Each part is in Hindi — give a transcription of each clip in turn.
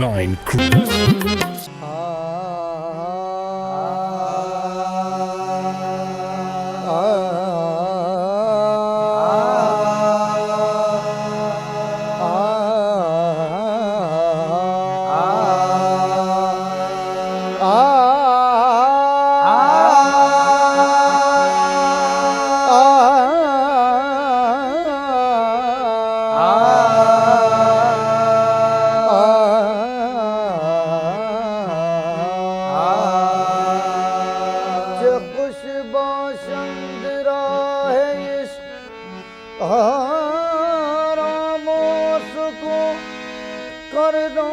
Nine. रामोस को कर दो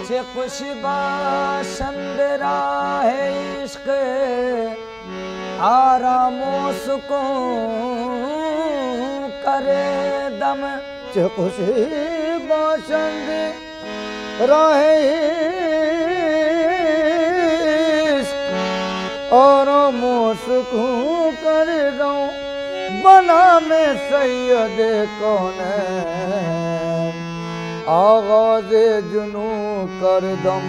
जे खुश बाशंद राहे इश्क आरामोस को करे दम जे खुश बाशंद राहे और मुस्कू कर दो बना में सैयद कौन आगाज जुनू कर दम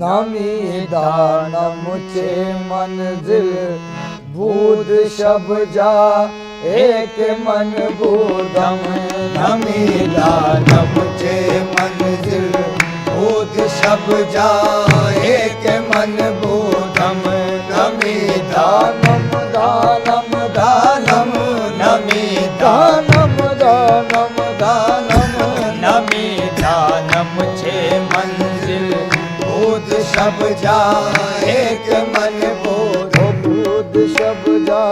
नामी दानम चे मंजिल बूद शब जा एक मन बूदम नमी दानम चे मंजिल बूद शब जा एक मन बूदम नमी दानम दानम दानम नमी दानम दानम दानम नमी दानम छे मंजिल बूद शब जा एक मन बूद बूद शब जा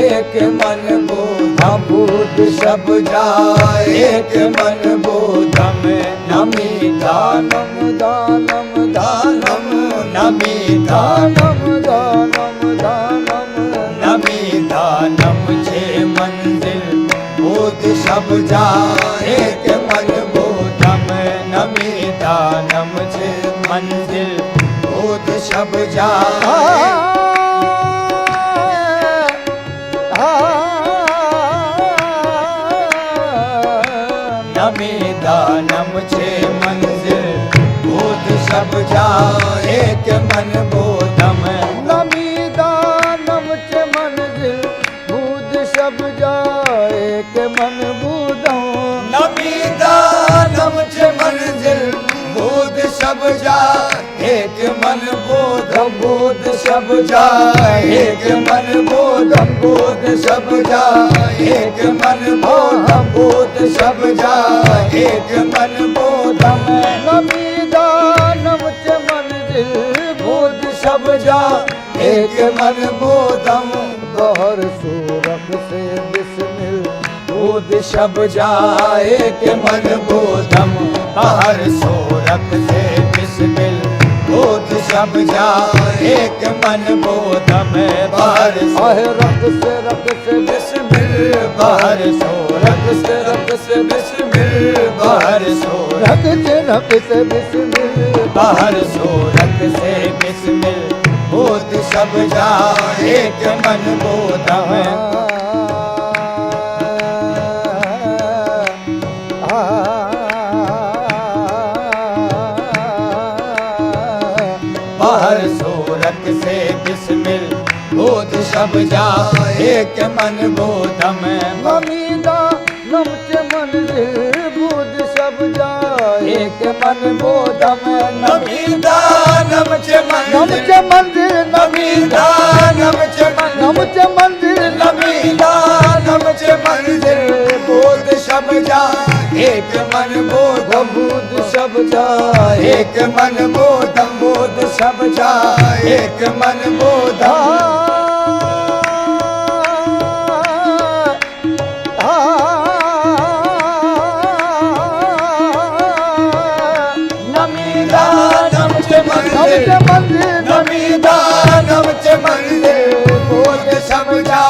एक मन बूद बूद शब जा एक मन बूदम नमी दानम दानम दानम नमी दानम दानम दानम नमी दानम छे मंजिल बूद शब जा एक मन बूदम नमी दानम छे मंजिल बूद शब जा नमी दानम छे मंजिल बूद शब जा एक मन बूदम नमी दानम चे मंजिल बूद शब जा एक मन बूदम नमी दानम छे मंजिल बूद शब जा एक मन बूदम बूद शब जा एक मन बूदम बूद शब जा एक मन बूदम बूद शब जा एक मन बूदम नमी दानम चे मंजिल बूद शब जा एक मन बूदम बहर सूरत से बिस्मिल बूद शब जा एक मन बूदम हर सूरत से बिस्मिल बूद शब जा एक मन बूदम बाहर आहे रख से बिस्मिल बाहर सूरत से रख से बिस्मिल बाहर सूरत रख से बिस्मिल बाहर सूरत से बिस्मिल बूद शब जा एक मन बूदम बाहर सूरत से बिस्मिल बूद शब जा एक मन बूदम नमी दानम चे मंजिल बूद शब जा एक मन बूदम नमी दानम चे नम चे मंजिल नमी दानम चे नम चे मंजिल नमी दानम चे मंजिल बूद शब जा एक मन बूदम बूद शब जा एक मन बूदम बूद शब जा एक मन बूदम नमी दानम चे मंजिल नमी दानम चे मंजिल बूद शब जा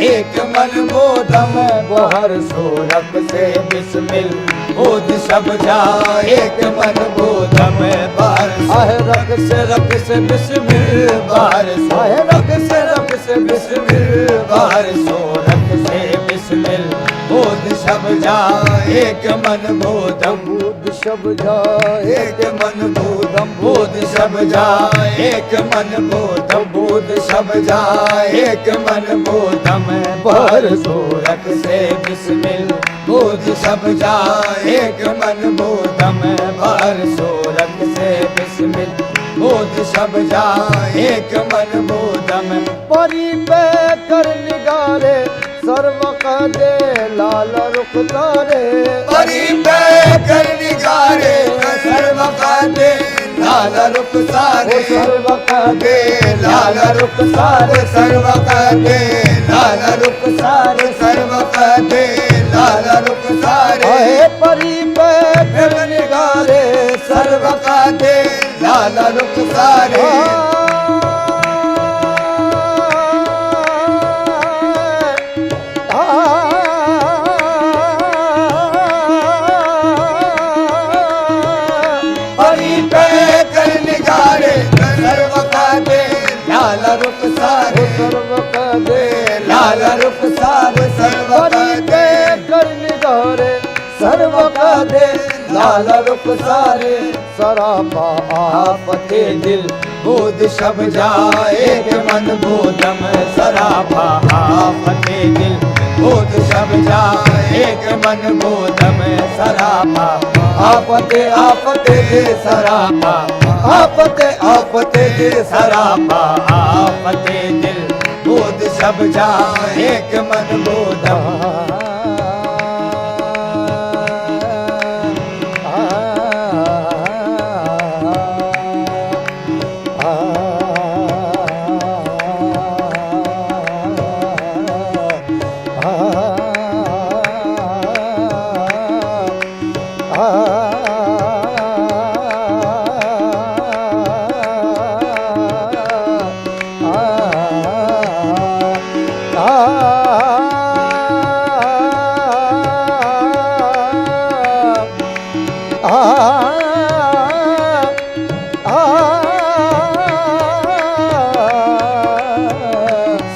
एक मन बूदम बाहर सूरत से बिस्मिल बूद शब जा एक मन बूदम बाहर आहे रख से बिस्मिल बाहर आहे रख से बिस्मिल बाहर सूरत से बिस्मिल बोध सब जा एक मन बोधम बोध सब जा एक मन बोधम बोध सब जा एक मन बोधम बोध सब जा एक मन बोधम पर सोरख से बिस्मिल बोध सब जा एक मन बोधम पर सोरख से बिस्मिल बोध सब जा एक मन बोधम परी पे कर निगारे सर्व का दे लाल रुख तारे परी पे कर निगारे सर्व का दे लाल रुख सारे सर्व का दे लाल रुख सारे सर्व का दे लाल रुख सारे सर्व का दे लाल रुख सारे आहे परी पे कर निगारे सर्व का दे लाल रुख सारे परी पे कर निगारे सर्व का दे लाल रुख सारे सर्व का दे लाल रुख सारे सर्व का परी दे पे कर निगारे सर्व का दे लाल रुख सारे सरापा आपते दिल बोध सब जा एक मन बोधम सराभा आपते दिल बोध सब जा एक मन बोधम सराभा आपते आपते दिल सराभा आपते आपते दिल सराभा आपते दिल बोध सब जा एक मन बोधम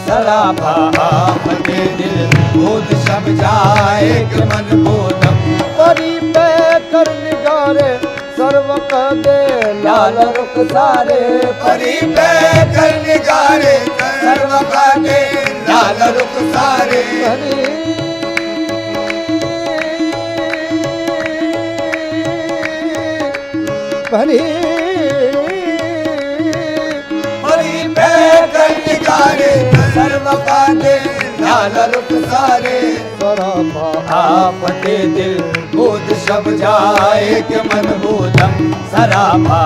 सराभा आपते दिल बोध सब जाए एक मन बोधम परी पे कर निगारे सर्व का दे लाल रुख सारे परी पे कर निगारे सर्व का दे लाल रुख सारे परी परी पे कर निगारे सर्व का दे लाल रुख सारे सरापा आपते दिल बोध सब जाए एक मन बोधम सराभा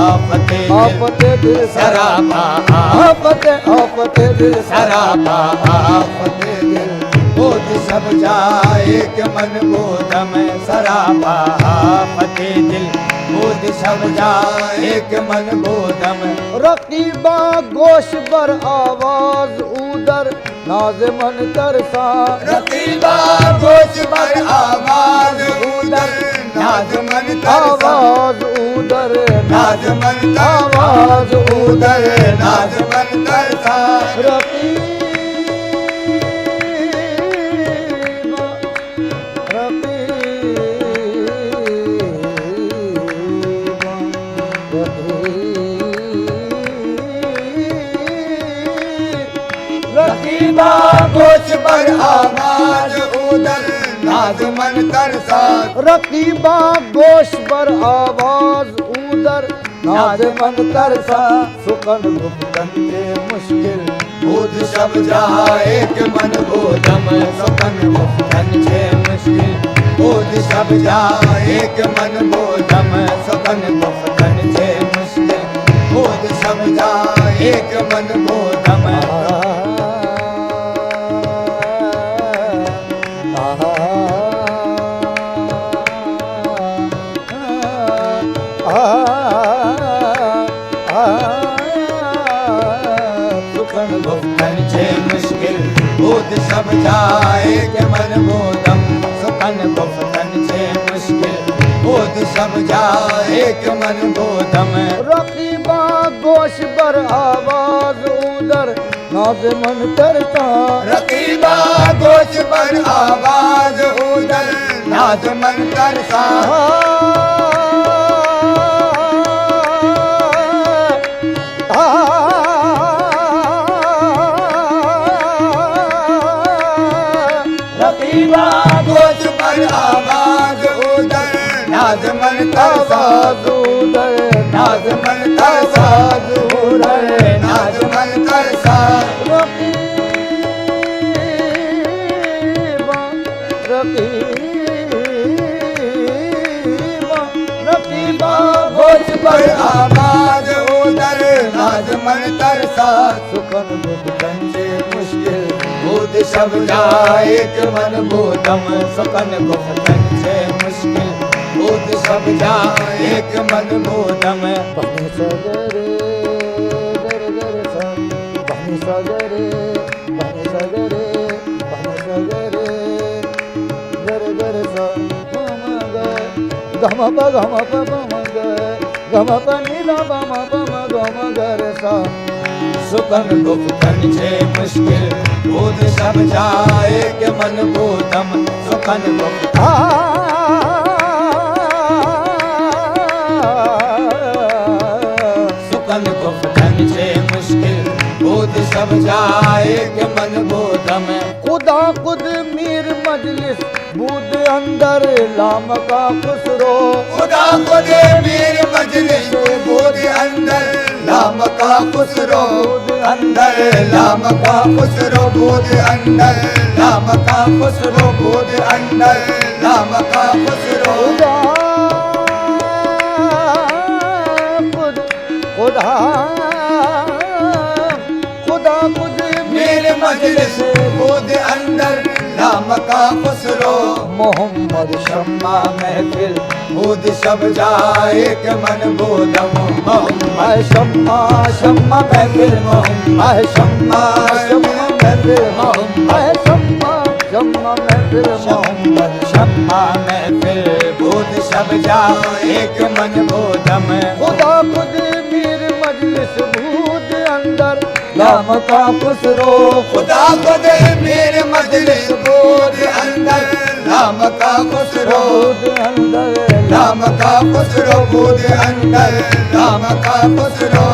आपते दिल आपते दिल सराभा आपते आपते दिल सराभा आपते दिल बोध सब जाए एक मन बोधम सराभा आपते दिल बोध सब जाए एक मन बोधम रकीबा गोश बर आवाज उदर नाज मन तरसा रकीबा गोश पर आवाज उदर नाज मन तरसा आवाज उदर नाज मन आवाज उदर नाज मन तरसा रकीबा रकीबा गोश पर आवाज उदर नाज मन तरसा रकीबा गोश पर आवाज उदर नाज मन तरसा सुकन गुप्तन के मुश्किल बोध सब जाए एक मन बोधम सुकन मुक्तन छे मुश्किल बोध सब जाए एक मन बोधम सुकन मुक्तन छे मुश्किल बोध सब जाए एक मन बोधम मुक्तन छे मुश्किल बोध सब जाए के मन बोधम सुकन मुक्तन छे मुश्किल बोध सब जाए के मन बोधम रकीबा गोश बर आवाज उदर नाज मन करता रकीबा गोश पर आवाज उधर नाज मन तरसा रकीबा गोश पर आवाज उधर नाज मन तरसा दूदर नाज मन तरसा उधर नाज मन तरसा रकीबा रकीबा रकीबा गोश पर आवाज उधर नाज मन तरसा सुखन दुखन से मुश्किल बुध सब एक मन बोधम सुकन गुप्तन से मुश्किल बुध सब एक मन बोधम बने सगरे दर दर सा बने सगरे बने सगरे बने सगरे दर दर सा गम ग गम प गम ग गम प नि द गम प म गम गर सा सुकन गुप्तन से मुश्किल बुध सब एक मन बोधम सुकन गुप्त सुकन गुप्तन से मुश्किल बुध सब एक मन बोधम खुदा खुद मीर मजलिस बूद अंदर लाम का खुसरो खुदा खुद मीर मजलिस बुध अंदर लाम का खुसरो अंदर लाम का खुसरो बुध अंदर लाम का खुसरो बुध अंदर लाम का खुसरो खुदा खुदा खुद मीर मजलिस बुध अंदर लाम का खुसरो मोहम्मद शम्मा महफिल बुध सब एक मन बोधम मोहम्मद शम्मा शम्मा महफिल मोहम्मद शम्मा शम्मा महफिल मोहम्मद शम्मा शम्मा महफिल मोहम्मद शम्मा महफिल बुध सब एक मन बोधम खुदा खुद मीर मजलिस बूद अंदर लाम का खुसरो खुदा खुद मीर मजलिस बुध अंदर लाम का खुसरो बूद अंदर लाम का खुसरो बुध अंदर लाम का खुसरो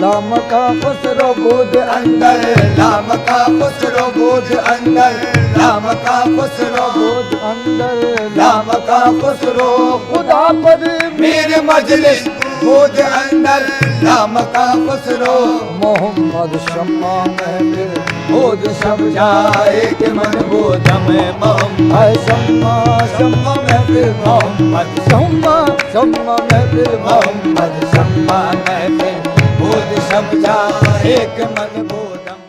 लाम का खुसरो बूद अंदर लाम का खुसरो बुध अंदर लाम का खुसरो बूद अंदर लाम का खुसरो खुदा पर मीर मजलिस बुध अंदर लाम का खुसरो मोहम्मद शम्मा महफिल बुध सब एक मन बोधम मोहम्मद शम्मा शम्मा महफिल मोहम्मद शम्मा शम्मा महफिल मोहम्मद शम्मा महफिल बुध सब एक मन बोधम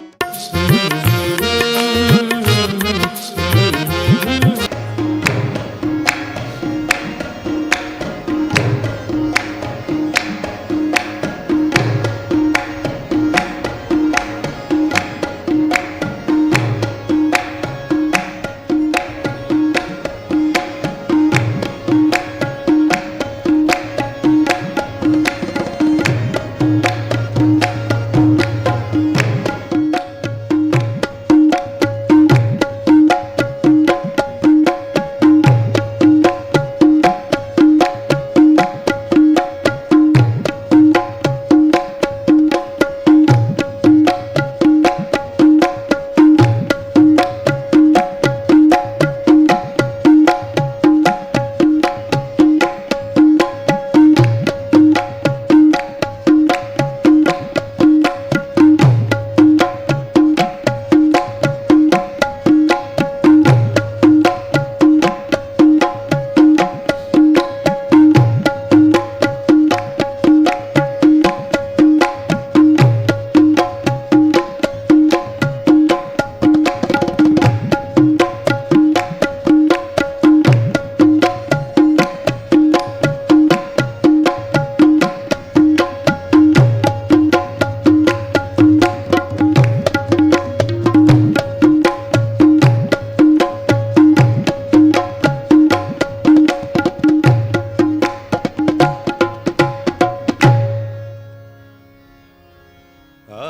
हम्द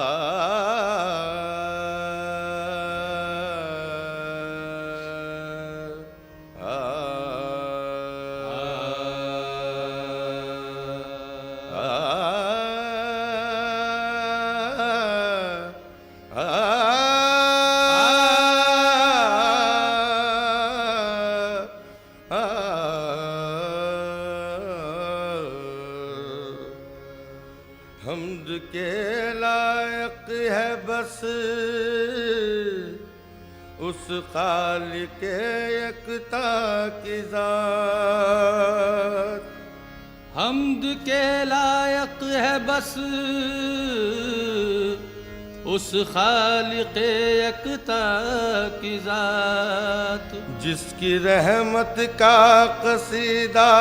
के लायक है बस उस खालिक यकता की ज़ात। हम्द के लायक है बस उस खालिक यकता की ज़ात, जिसकी रहमत का कसीदा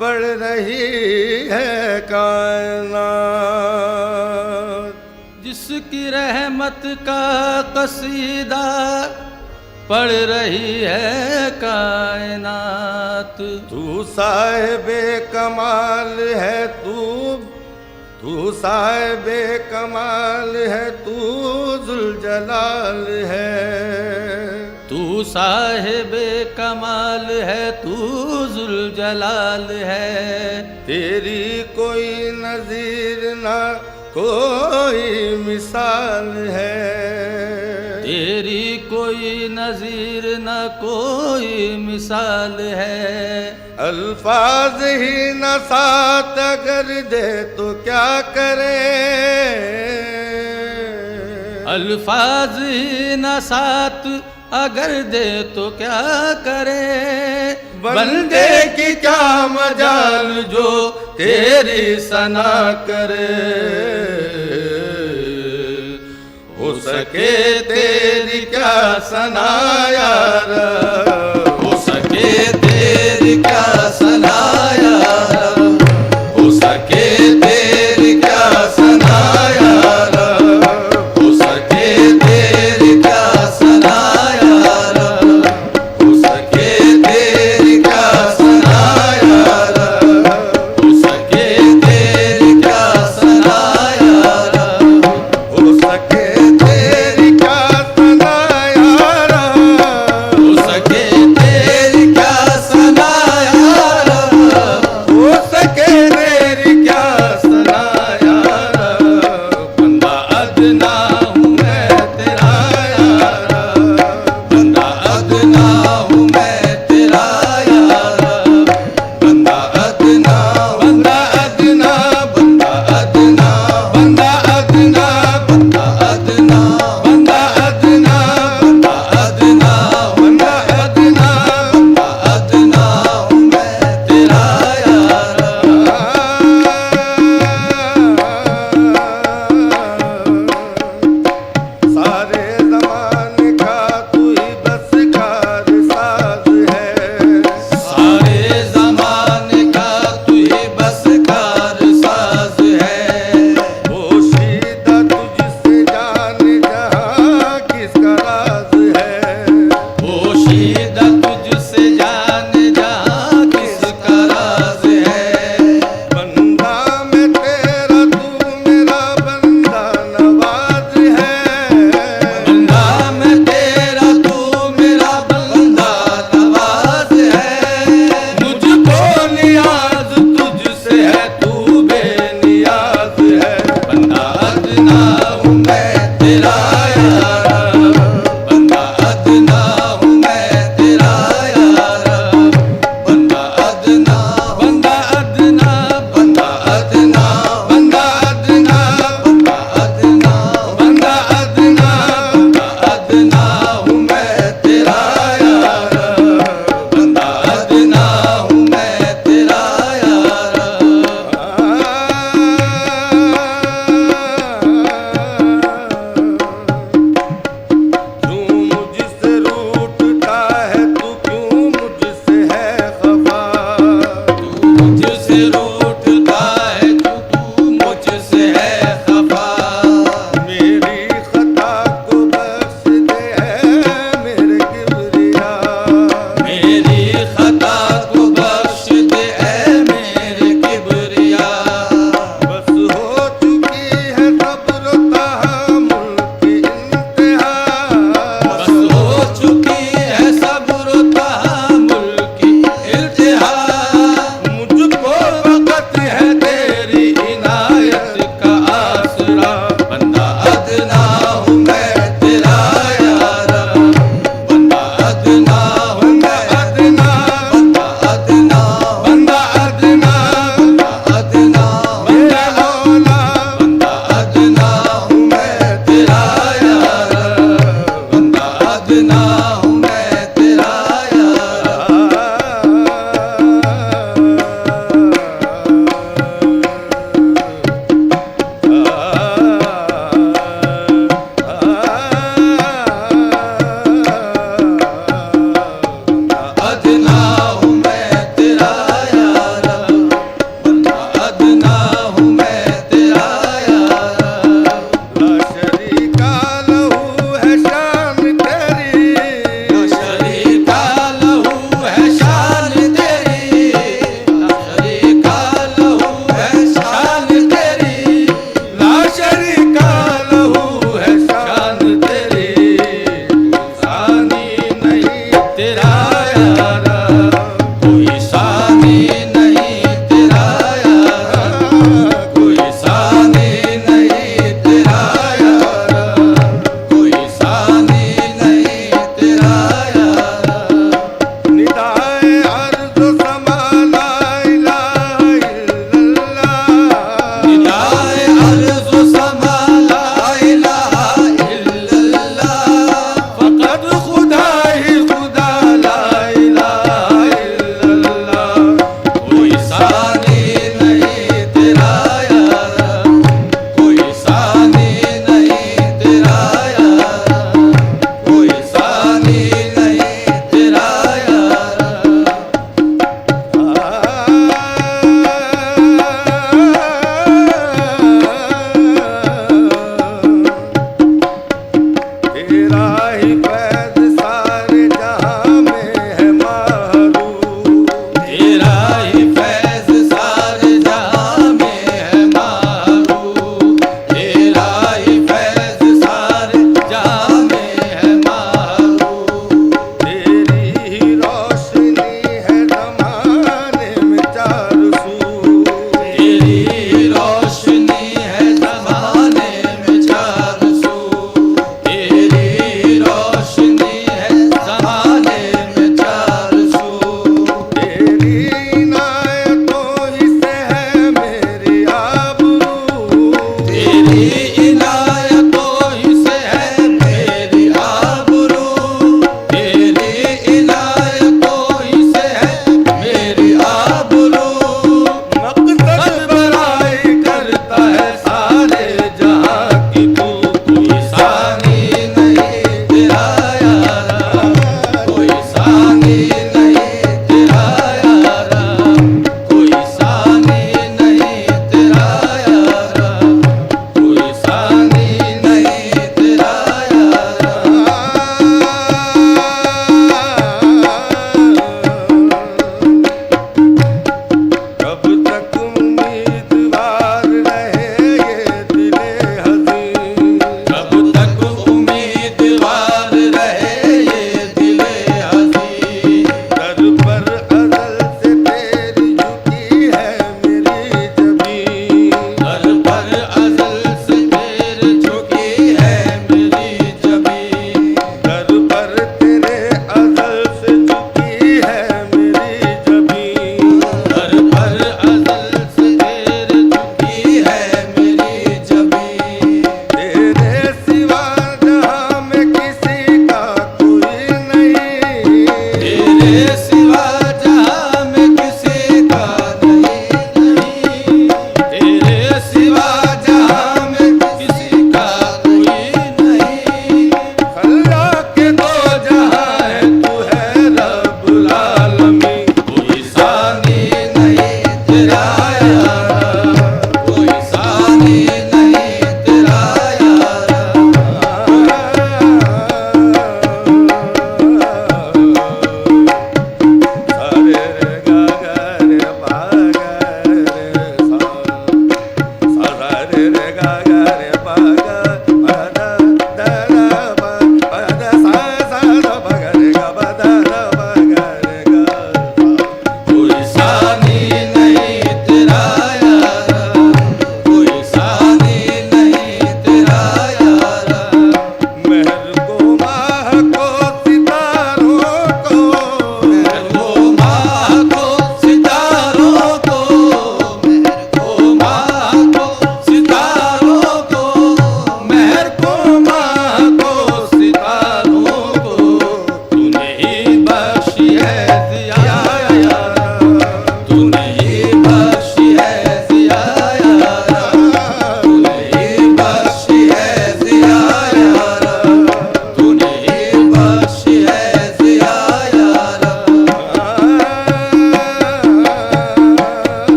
पढ़ रही है कायनात। जिसकी रहमत का कसीदा पढ़ रही है कायनात। तू साहिबे कमाल है, तू साहिबे कमाल है, तू जुलजलाल है। तू साहिबे कमाल है, तू जुलजलाल है। तेरी कोई नज़ीर ना कोई मिसाल है। तेरी कोई नज़ीर न कोई मिसाल है। अल्फाज ही न साथ अगर दे तो क्या करे। अल्फाज ही न साथ अगर दे तो क्या करे। बंदे की क्या मजाल जो तेरी सना करे। हो सके तेरी क्या सना यार, हो सके तेरी क्या